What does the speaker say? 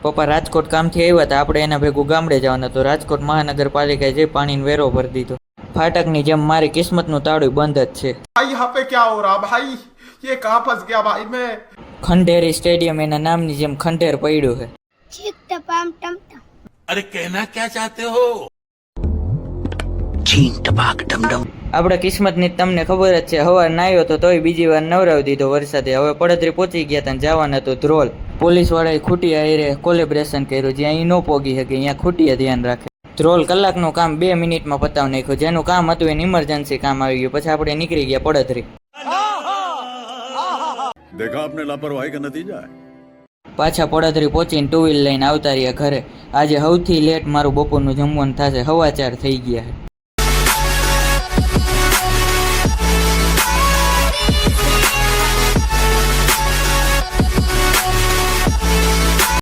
પપ્પા રાજકોટ કામથી આવ્યા હતા, આપણે એના ભેગું ગામડે જવાના, તો રાજકોટ મહાનગરપાલિકાએ જઈ પાણીનો વેરો ભરી દીધો. ફાટકની જેમ મારી કિસ્મતનું તાળું બંધ જ છે. भाई यहाँ पे क्या हो रहा भाई, ये कहाँ फंस गया भाई मैं. ખંડેરી સ્ટેડિયમ એના નામની જેમ ખંડેર પડ્યું છે. ચીક ટપામ ટમટમ. अरे कहना क्या चाहते हो? આપણે કિસ્મતની તમને ખબર જ છે. હવાર નાહ્યો તો તોય બીજી વાર નવરાવી દીધો વરસાદે. હવે પડતરી પહોંચી ગયા હતા, જવાનું હતું ધ્રોલ. પોલીસ વાળાએ ખૂટી આયરે કોલેબ્રેશન કર્યું, જ્યાં અહીં ન પોગી શકે અહીંયા ખૂટીએ ધ્યાન રાખે. ધ્રોલ કલાકનું કામ 2 મિનિટમાં પતાવી નાખ્યું. જેનું કામ હતું એને ઇમરજન્સી કામ આવી ગયું. પછી આપણે નીકળી ગયા પડતરી. देखा आपने लापरवाही का नतीजा है. પાછા પડતરી પહોંચીને 2 વ્હીલ લઈને આવતા રહ્યા ઘરે. આજે સૌથી લેટ મારું બપોરનું જમવાનું થશે. 4:15 થઈ ગયા.